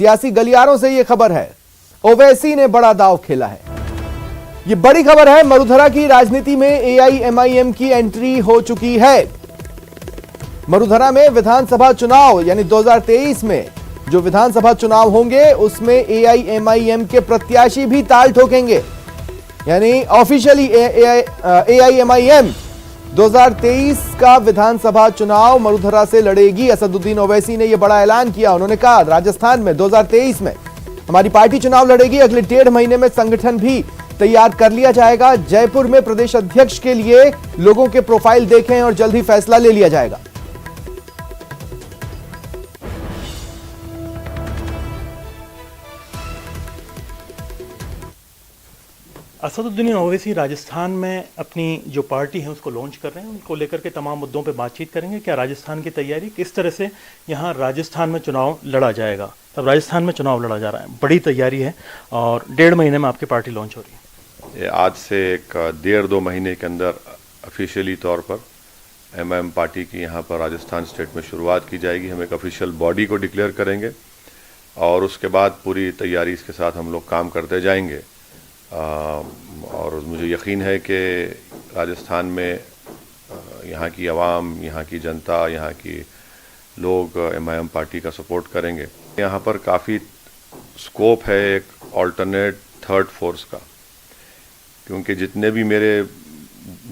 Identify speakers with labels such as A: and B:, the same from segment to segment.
A: सियासी गलियारों से यह खबर है, ओवैसी ने बड़ा दांव खेला है। यह बड़ी खबर है, मरुधरा की राजनीति में एआईएमआईएम की एंट्री हो चुकी है। मरुधरा में विधानसभा चुनाव यानी 2023 में जो विधानसभा चुनाव होंगे उसमें एआईएमआईएम के प्रत्याशी भी ताल ठोकेंगे। यानी ऑफिशियली एआईएमआईएम 2023 का विधानसभा चुनाव मरुधरा से लड़ेगी। असदुद्दीन ओवैसी ने यह बड़ा ऐलान किया। उन्होंने कहा राजस्थान में 2023 में हमारी पार्टी चुनाव लड़ेगी। अगले 1.5 महीने में संगठन भी तैयार कर लिया जाएगा। जयपुर में प्रदेश अध्यक्ष के लिए लोगों के प्रोफाइल देखें और जल्द ही फैसला ले लिया जाएगा।
B: असदुद्दीन ओवैसी राजस्थान में अपनी जो पार्टी है उसको लॉन्च कर रहे हैं। उनको लेकर के तमाम मुद्दों पे बातचीत करेंगे। क्या राजस्थान की तैयारी, किस तरह से यहाँ राजस्थान में चुनाव लड़ा जाएगा। तब राजस्थान में चुनाव लड़ा जा रहा है, बड़ी तैयारी है और 1.5 महीने में आपकी पार्टी लॉन्च हो रही है।
C: आज से एक 1.5-2 महीने के अंदर ऑफिशियली तौर पर एमआईएम पार्टी की यहाँ पर राजस्थान स्टेट में शुरुआत की जाएगी। हम एक ऑफिशियल बॉडी को डिक्लेयर करेंगे और उसके बाद पूरी तैयारी इसके साथ हम लोग काम करते जाएंगे। और मुझे यकीन है कि राजस्थान में यहाँ की आवाम, यहाँ की जनता, यहाँ की लोग एमआईएम पार्टी का सपोर्ट करेंगे। यहाँ पर काफ़ी स्कोप है एक ऑल्टरनेट थर्ड फोर्स का, क्योंकि जितने भी मेरे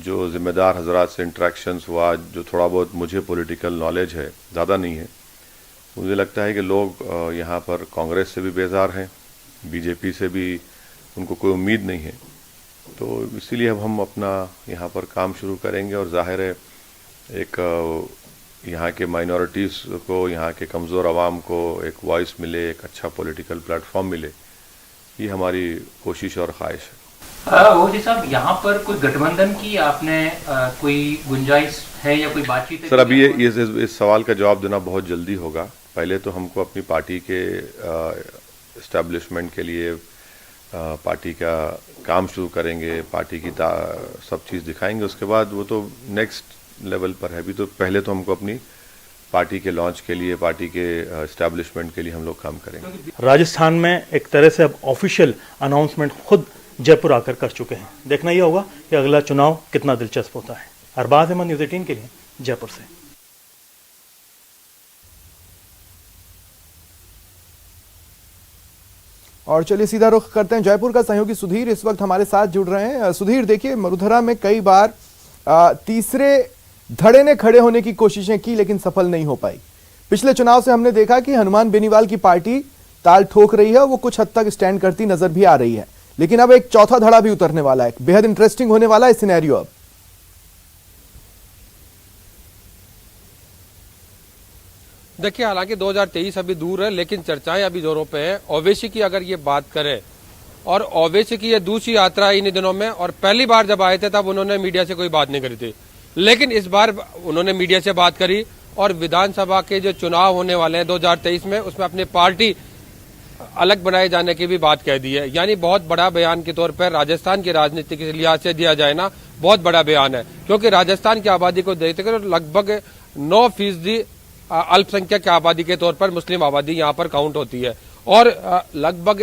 C: जो ज़िम्मेदार हजरात से इंटरेक्शंस हुआ, जो थोड़ा बहुत मुझे पॉलिटिकल नॉलेज है, ज़्यादा नहीं है, मुझे लगता है कि लोग यहाँ पर कांग्रेस से भी बेजार हैं, बीजेपी से भी उनको कोई उम्मीद नहीं है। तो इसीलिए अब हम अपना यहाँ पर काम शुरू करेंगे और जाहिर है एक यहाँ के माइनॉरिटीज़ को, यहाँ के कमज़ोर आवाम को एक वॉइस मिले, एक अच्छा पॉलिटिकल प्लेटफॉर्म मिले, ये हमारी कोशिश और ख्वाहिश है।
D: ओवैसी साहब, यहाँ पर कोई गठबंधन की आपने कोई गुंजाइश है या कोई बातचीत है?
C: सर, अभी इस सवाल का जवाब देना बहुत जल्दी होगा। पहले तो हमको अपनी पार्टी के इस्टेब्लिशमेंट के लिए पार्टी का काम शुरू करेंगे, पार्टी की सब चीज़ दिखाएंगे, उसके बाद वो तो नेक्स्ट लेवल पर है। अभी तो पहले तो हमको अपनी पार्टी के लॉन्च के लिए, पार्टी के इस्टेब्लिशमेंट के लिए हम लोग काम करेंगे।
B: राजस्थान में एक तरह से अब ऑफिशियल अनाउंसमेंट खुद जयपुर आकर कर चुके हैं। देखना यह होगा कि अगला चुनाव कितना दिलचस्प होता है। अरबाज अहमद, न्यूज़ 18 के लिए जयपुर से।
A: और चलिए सीधा रुख करते हैं जयपुर का। सहयोगी सुधीर इस वक्त हमारे साथ जुड़ रहे हैं। सुधीर, देखिए मरुधरा में कई बार तीसरे धड़े ने खड़े होने की कोशिशें की लेकिन सफल नहीं हो पाई। पिछले चुनाव से हमने देखा कि हनुमान बेनीवाल की पार्टी ताल ठोक रही है, वो कुछ हद तक स्टैंड करती नजर भी आ रही है। लेकिन अब एक चौथा धड़ा भी उतरने वाला है। बेहद इंटरेस्टिंग होने वाला है सिनेरियो। अब
E: देखिए, हालांकि 2023 अभी दूर है लेकिन चर्चाएं अभी जोरों पे है। ओवैसी की अगर ये बात करें, और ओवैसी की ये दूसरी यात्रा है इन दिनों में, और पहली बार जब आए थे तब उन्होंने मीडिया से कोई बात नहीं करी थी, लेकिन इस बार उन्होंने मीडिया से बात करी और विधानसभा के जो चुनाव होने वाले हैं 2023 में, उसमें अपनी पार्टी अलग बनाए जाने की भी बात कह दी है। यानी बहुत बड़ा बयान के तौर पर राजस्थान की राजनीति के लिहाज से दिया जाए ना, बहुत बड़ा बयान है, क्योंकि राजस्थान की आबादी को देखते हुए लगभग 9% अल्पसंख्यक की आबादी के तौर पर मुस्लिम आबादी यहाँ पर काउंट होती है, और लगभग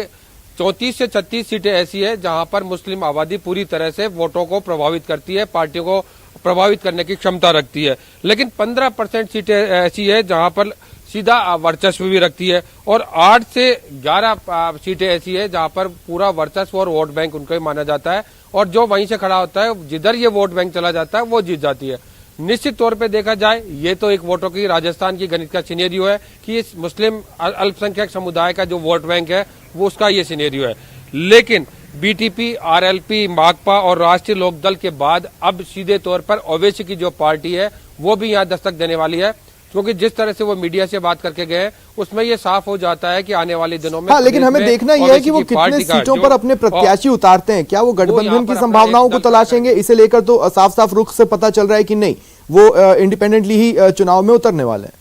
E: 34 से 36 सीटें ऐसी है जहाँ पर मुस्लिम आबादी पूरी तरह से वोटों को प्रभावित करती है, पार्टियों को प्रभावित करने की क्षमता रखती है। लेकिन 15% सीटें ऐसी है जहाँ पर सीधा वर्चस्व भी रखती है, और 8 से 11 सीटें ऐसी है जहाँ पर पूरा वर्चस्व और वोट बैंक उनको ही माना जाता है, और जो वहीं से खड़ा होता है, जिधर ये वोट बैंक चला जाता है वो जीत जाती है। निश्चित तौर पे देखा जाए, ये तो एक वोटों की राजस्थान की गणित का सिनेरियो है कि इस मुस्लिम अल्पसंख्यक समुदाय का जो वोट बैंक है वो उसका ये सिनेरियो है। लेकिन बीटीपी, आरएलपी, माकपा और राष्ट्रीय लोकदल के बाद अब सीधे तौर पर ओवैसी की जो पार्टी है वो भी यहाँ दस्तक देने वाली है, क्योंकि जिस तरह से वो मीडिया से बात करके गए उसमें ये साफ हो जाता है कि आने वाले दिनों में।
A: हाँ, लेकिन हमें देखना यह है कि वो कितने सीटों पर अपने प्रत्याशी उतारते हैं। क्या वो गठबंधन की संभावनाओं को तलाशेंगे? इसे लेकर तो साफ साफ रुख से पता चल रहा है कि नहीं, वो इंडिपेंडेंटली ही चुनाव में उतरने वाले हैं।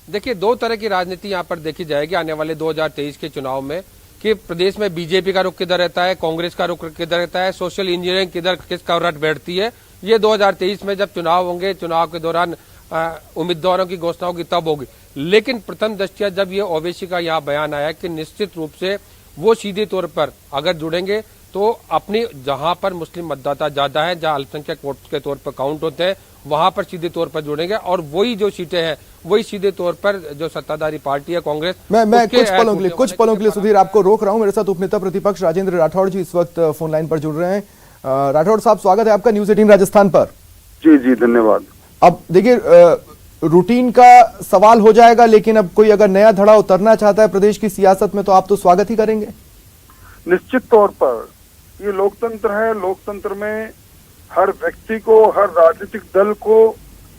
E: देखिए, दो तरह की राजनीति यहाँ पर देखी जाएगी आने वाले 2023 के चुनाव में, कि प्रदेश में बीजेपी का रुख किधर रहता है, कांग्रेस का रुख किधर रहता है, सोशल इंजीनियरिंग किधर किसका रट बैठती है। ये 2023 में जब चुनाव होंगे, चुनाव के दौरान उम्मीदवारों की घोषणाओं की तब होगी। लेकिन प्रथम दृष्टया जब ये ओवैसी का यहाँ बयान आया कि निश्चित रूप से वो सीधे तौर पर अगर जुड़ेंगे तो अपनी जहां पर मुस्लिम मतदाता ज्यादा है, जहां अल्पसंख्यक वोट के तौर पर काउंट होते हैं, वहां पर सीधे तौर पर जुड़ेंगे और वही जो सीटें हैं वही सीधे तौर पर जो सत्ताधारी पार्टी है कांग्रेस।
A: मैं कुछ पलों के लिए सुधीर आपको रोक रहा हूं। मेरे साथ उपनेता प्रतिपक्ष राजेंद्र राठौड़ जी इस वक्त फोन लाइन पर जुड़ रहे हैं। राठौड़ साहब, स्वागत है आपका न्यूज 18 राजस्थान पर।
F: जी जी, धन्यवाद।
A: अब देखिए, रूटीन का सवाल हो जाएगा, लेकिन अब कोई अगर नया धड़ा उतरना चाहता है प्रदेश की सियासत में तो आप तो स्वागत ही करेंगे।
F: निश्चित तौर पर ये लोकतंत्र है। लोकतंत्र में हर व्यक्ति को, हर राजनीतिक दल को,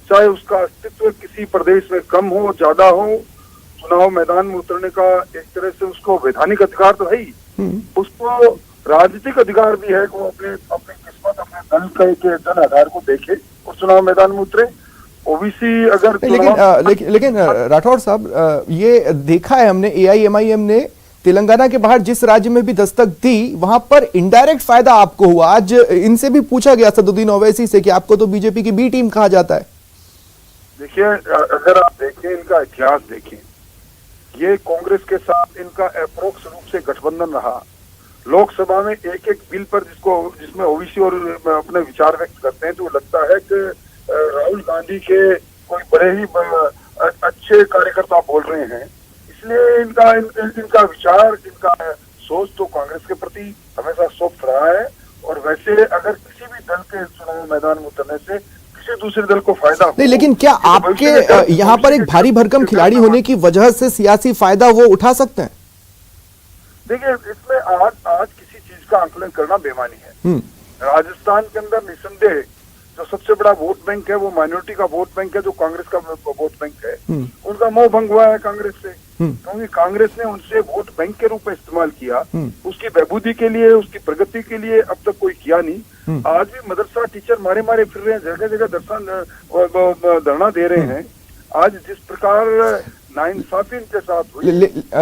F: चाहे उसका अस्तित्व किसी प्रदेश में कम हो ज्यादा हो, चुनाव मैदान में उतरने का एक तरह से उसको वैधानिक अधिकार तो है ही, उसको राजनीतिक अधिकार भी है कि वो अपनी किस्मत, अपने दल के जन आधार को देखे और चुनाव मैदान में उतरे। ओबीसी अगर
A: लेकिन राठौड़ साहब, ये देखा है हमने, AIMIM ने तेलंगाना के बाहर जिस राज्य में भी दस्तक दी वहां पर इनडायरेक्ट फायदा आपको हुआ। आज इनसे भी पूछा गया असदुद्दीन ओवैसी से कि आपको तो बीजेपी की बी टीम कहा जाता है।
F: देखिए, अगर आप देखें, इनका इतिहास देखें, ये कांग्रेस के साथ इनका अप्रोक्स रूप से गठबंधन रहा। लोकसभा में एक एक बिल पर जिसमें ओबीसी और अपने विचार व्यक्त करते हैं तो लगता है कि राहुल गांधी के कोई बड़े ही अच्छे कार्यकर्ता बोल रहे हैं। इसलिए इनका विचार, इनका सोच तो कांग्रेस के प्रति हमेशा सॉफ्ट रहा है। और वैसे अगर किसी भी दल के चुनाव मैदान में उतरने से किसी दूसरे दल को फायदा
A: नहीं, लेकिन क्या आपके यहाँ पर एक भारी भरकम खिलाड़ी होने की वजह से सियासी फायदा वो उठा सकते हैं?
F: देखिए, इसमें आज किसी चीज का आंकलन करना बेमानी है। राजस्थान के अंदर निसंदेह जो सबसे बड़ा वोट बैंक है वो माइनॉरिटी का वोट बैंक है, जो कांग्रेस का वोट बैंक है। उनका मोह भंग हुआ है कांग्रेस से, क्योंकि कांग्रेस ने उनसे वोट बैंक के रूप में इस्तेमाल किया। उसकी बहबूदी के लिए, उसकी प्रगति के लिए अब तक कोई किया नहीं। आज भी मदरसा टीचर मारे मारे फिर रहे हैं, जगह जगह धरना दे रहे हैं। आज जिस प्रकार नाइंसाफी इनके साथ हुई।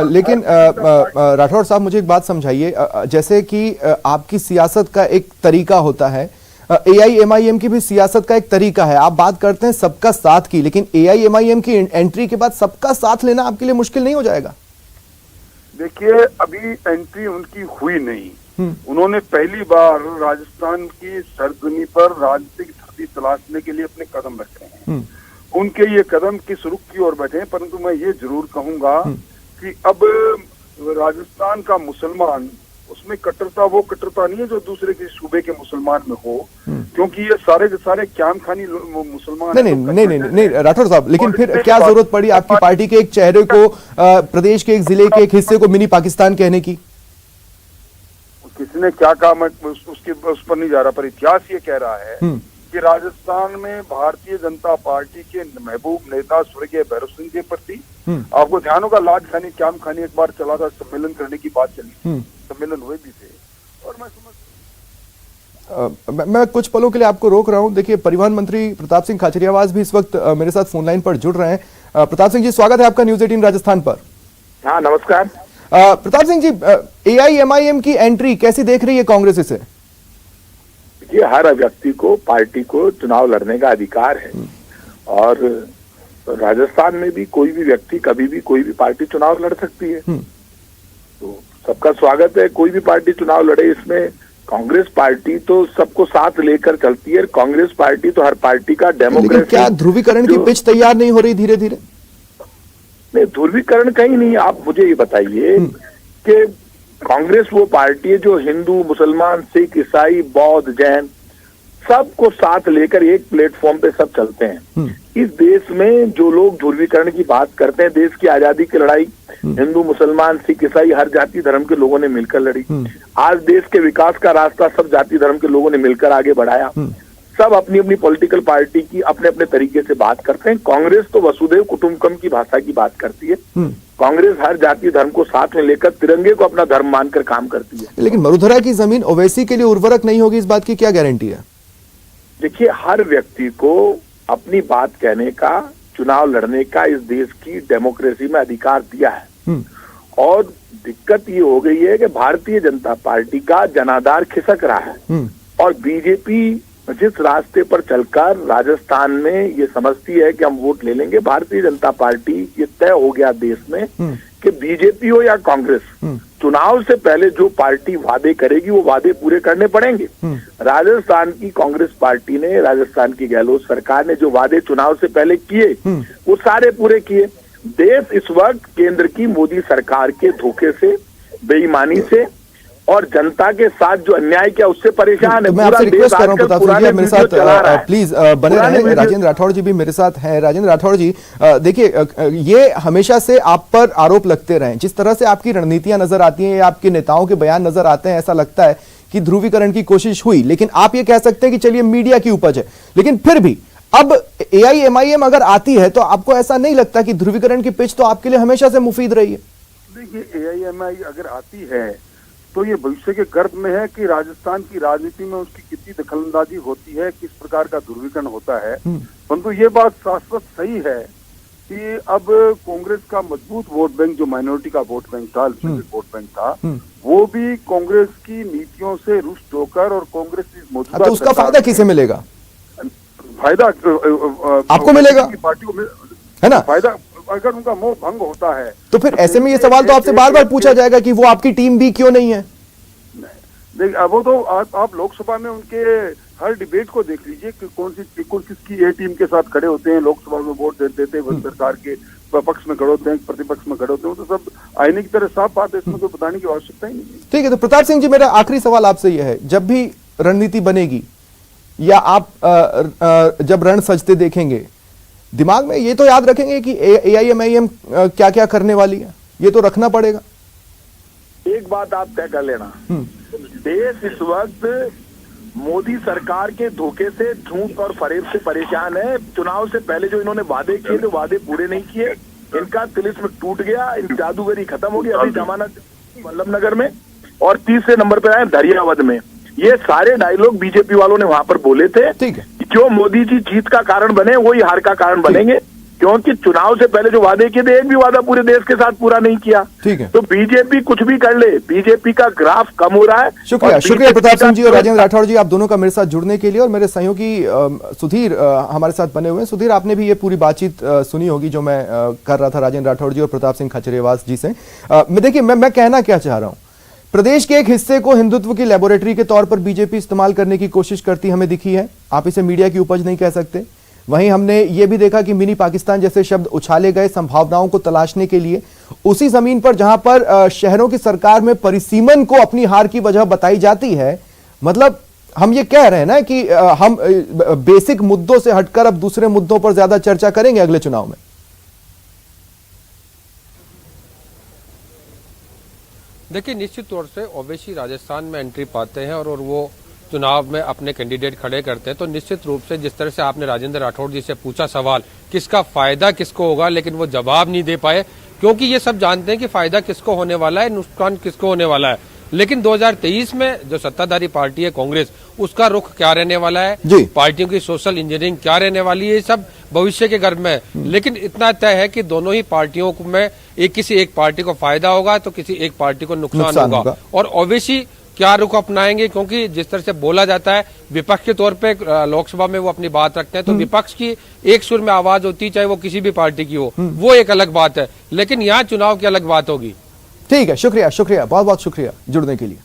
A: लेकिन राठौड़ साहब, मुझे एक बात समझाइए, जैसे कि आपकी सियासत का एक तरीका होता है, AIMIM की भी सियासत का एक तरीका है। आप बात करते हैं सबका साथ की, लेकिन AIMIM की एंट्री के बाद सबका साथ लेना आपके लिए मुश्किल नहीं हो जाएगा?
F: देखिए, अभी एंट्री उनकी हुई नहीं। उन्होंने पहली बार राजस्थान की सरजमी पर राजनीतिक धरती तलाशने के लिए अपने कदम रखे हैं। उनके ये कदम किस रुख की ओर बैठे हैं, परंतु मैं ये जरूर कहूंगा कि अब राजस्थान का मुसलमान, उसमें कट्टरता वो कट्टरता नहीं है जो दूसरे के सूबे के मुसलमान में हो, क्योंकि ये सारे के सारे क्याम खानी मुसलमान
A: नहीं राठौड़ साहब, लेकिन फिर क्या जरूरत पड़ी आपकी पार्टी के एक चेहरे को प्रदेश के एक जिले के एक हिस्से को मिनी पाकिस्तान कहने की?
F: किसी ने क्या कहा, मैं उस पर नहीं जा रहा, पर इतिहास ये कह रहा है कि राजस्थान में भारतीय जनता पार्टी के महबूब नेता स्वर्गीय भैरव सिंह के प्रति, आपको ध्यान होगा, लाज खानी क्याम खानी एक बार चला था, सम्मेलन करने की बात चली, सम्मेलन हुए भी थे। और
A: मैं कुछ पलों के लिए आपको रोक रहा हूं। देखिए, परिवहन मंत्री प्रताप सिंह खाचरियावास भी इस वक्त मेरे साथ फोन लाइन पर जुड़ रहे हैं। प्रताप सिंह जी, स्वागत है आपका न्यूज 18 राजस्थान पर।
F: हाँ, नमस्कार।
A: प्रताप सिंह जी, AIMIM की एंट्री कैसी देख रही है कांग्रेस इसे?
G: देखिए, हर व्यक्ति को, पार्टी को चुनाव लड़ने का अधिकार है और राजस्थान में भी कोई भी व्यक्ति कभी भी कोई भी पार्टी चुनाव लड़ सकती है। तो सबका स्वागत है, कोई भी पार्टी चुनाव लड़े। इसमें कांग्रेस पार्टी तो सबको साथ लेकर चलती है। कांग्रेस पार्टी तो हर पार्टी का डेमोक्रेसी।
A: क्या ध्रुवीकरण की पिच तैयार नहीं हो रही धीरे धीरे?
G: नहीं, ध्रुवीकरण कहीं नहीं। आप मुझे ये बताइए कि कांग्रेस वो पार्टी है जो हिंदू, मुसलमान, सिख, ईसाई, बौद्ध, जैन सबको साथ लेकर एक प्लेटफॉर्म पे सब चलते हैं। इस देश में जो लोग ध्रुवीकरण की बात करते हैं, देश की आजादी की लड़ाई हिंदू, मुसलमान, सिख, ईसाई हर जाति धर्म के लोगों ने मिलकर लड़ी। आज देश के विकास का रास्ता सब जाति धर्म के लोगों ने मिलकर आगे बढ़ाया। सब अपनी अपनी पॉलिटिकल पार्टी की अपने अपने तरीके से बात करते हैं। कांग्रेस तो वसुधैव कुटुंबकम की भाषा की बात करती है। कांग्रेस हर जाति धर्म को साथ में लेकर तिरंगे को अपना धर्म मानकर काम करती है।
A: लेकिन मरुधरा की जमीन ओवैसी के लिए उर्वरक नहीं होगी, इस बात की क्या गारंटी है?
G: देखिए, हर व्यक्ति को अपनी बात कहने का, चुनाव लड़ने का इस देश की डेमोक्रेसी में अधिकार दिया है। और दिक्कत ये हो गई है कि भारतीय जनता पार्टी का जनाधार खिसक रहा है और बीजेपी जिस रास्ते पर चलकर राजस्थान में ये समझती है कि हम वोट ले लेंगे, भारतीय जनता पार्टी, ये तय हो गया देश में कि बीजेपी हो या कांग्रेस, चुनाव से पहले जो पार्टी वादे करेगी वो वादे पूरे करने पड़ेंगे। राजस्थान की कांग्रेस पार्टी ने, राजस्थान की गहलोत सरकार ने जो वादे चुनाव से पहले किए वो सारे पूरे किए। देश इस वक्त केंद्र की मोदी सरकार के धोखे से, बेईमानी से और जनता के साथ जो अन्याय किया उससे परेशान है।
A: मैं आपसे रिक्वेस्ट कर रहा हूं प्रताप सिंह जी, आप मेरे साथ प्लीज बने रहें। राजेंद्र राठौड़ जी भी मेरे साथ हैं। राजेंद्र राठौड़ जी, देखिए, ये हमेशा से आप पर आरोप लगते रहे, जिस तरह से आपकी रणनीतियां नजर आती हैं, आपके नेताओं के बयान नजर आते हैं, ऐसा लगता है कि ध्रुवीकरण की कोशिश हुई। लेकिन आप ये कह सकते हैं कि चलिए मीडिया की उपज है, लेकिन फिर भी अब AIMIM अगर आती है तो आपको ऐसा नहीं लगता कि ध्रुवीकरण की पिच तो आपके लिए हमेशा से मुफीद रही है?
F: देखिए, AIMIM अगर आती है तो ये भविष्य के गर्भ में है कि राजस्थान की राजनीति में उसकी कितनी दखलंदाजी होती है, किस प्रकार का ध्रुवीकरण होता है। परंतु ये बात शाश्वत सही है कि अब कांग्रेस का मजबूत वोट बैंक, जो माइनॉरिटी का वोट बैंक था, वोट बैंक था, वो भी कांग्रेस की नीतियों से रुष्ट होकर और कांग्रेस की मौजूदा,
A: तो उसका फायदा किसे मिलेगा?
F: फायदा
A: आपको मिलेगा,
F: पार्टी को
A: है ना?
F: फायदा अगर उनका मोह भंग होता है
A: तो फिर ऐसे में ये सवाल तो आपसे बार बार पूछा जाएगा कि वो आपकी टीम भी क्यों नहीं है?
F: देख, वो तो आप लोकसभा में उनके हर डिबेट को देख लीजिए कि कौन किसकी ए टीम के साथ खड़े होते हैं, लोकसभा में वोट देते हैं, सरकार के पक्ष में खड़े होते हैं, प्रतिपक्ष में खड़े होते हैं, वो तो सब आईने की तरह साफ बात है, इसमें कोई बताने की आवश्यकता ही नहीं है।
A: ठीक है, तो प्रताप सिंह जी, मेरा आखिरी सवाल आपसे यह है, जब भी रणनीति बनेगी या आप जब रण सजते देखेंगे, दिमाग में ये तो याद रखेंगे कि AIMIM क्या क्या करने वाली है, ये तो रखना पड़ेगा।
G: एक बात आप तय कर लेना, देश इस वक्त मोदी सरकार के धोखे से, झूठ और फरेब से परेशान है। चुनाव से पहले जो इन्होंने वादे किए थे, वादे पूरे नहीं किए, इनका तिलिस्म टूट गया, इनकी जादूगरी खत्म हो गई। अभी जमानत वल्लभ में और तीसरे नंबर पर आए दरियावद में। ये सारे डायलॉग बीजेपी वालों ने वहां पर बोले थे।
A: ठीक है,
G: जो मोदी जी जीत का कारण बने वही हार का कारण बनेंगे, क्योंकि चुनाव से पहले जो वादे किए थे, एक भी वादा पूरे देश के साथ पूरा नहीं किया।
A: ठीक है,
G: तो बीजेपी कुछ भी कर ले, बीजेपी का ग्राफ कम हो रहा है।
A: शुक्रिया प्रताप सिंह जी और राजेंद्र राठौड़ जी, आप दोनों का मेरे साथ जुड़ने के लिए। और मेरे सहयोगी सुधीर हमारे साथ बने हुए हैं। सुधीर, आपने भी ये पूरी बातचीत सुनी होगी जो मैं कर रहा था राजेंद्र राठौड़ जी और प्रताप सिंह खचरेवास जी से। देखिए, मैं कहना क्या चाह रहा हूं, प्रदेश के एक हिस्से को हिंदुत्व की लेबोरेटरी के तौर पर बीजेपी इस्तेमाल करने की कोशिश करती हमें दिखी है। आप इसे मीडिया की उपज नहीं कह सकते। वहीं हमने ये भी देखा कि मिनी पाकिस्तान जैसे शब्द उछाले गए संभावनाओं को तलाशने के लिए, उसी जमीन पर जहां पर शहरों की सरकार में परिसीमन को अपनी हार की वजह बताई जाती है। मतलब हम ये कह रहे हैं ना कि हम बेसिक मुद्दों से हटकर अब दूसरे मुद्दों पर ज्यादा चर्चा करेंगे अगले चुनाव में।
E: देखिए, निश्चित तौर से ओवैसी राजस्थान में एंट्री पाते हैं और वो चुनाव में अपने कैंडिडेट खड़े करते हैं, तो निश्चित रूप से जिस तरह से आपने राजेंद्र राठौड़ जी से पूछा सवाल, किसका फायदा किसको होगा, लेकिन वो जवाब नहीं दे पाए, क्योंकि ये सब जानते हैं कि फायदा किसको होने वाला है, नुकसान किसको होने वाला है। लेकिन 2023 में जो सत्ताधारी पार्टी है कांग्रेस, उसका रुख क्या रहने वाला है, पार्टियों की सोशल इंजीनियरिंग क्या रहने वाली है, ये सब भविष्य के गर्भ में है। लेकिन इतना तय है कि दोनों ही पार्टियों में किसी एक पार्टी को फायदा होगा तो किसी एक पार्टी को नुकसान होगा। और ओवैसी क्या रुख अपनाएंगे, क्योंकि जिस तरह से बोला जाता है विपक्ष के तौर पे लोकसभा में वो अपनी बात रखते हैं, तो विपक्ष की एक सुर में आवाज होती है, चाहे वो किसी भी पार्टी की हो, वो एक अलग बात है। लेकिन यहाँ चुनाव की अलग बात होगी।
A: ठीक है, शुक्रिया, बहुत बहुत शुक्रिया जुड़ने के लिए।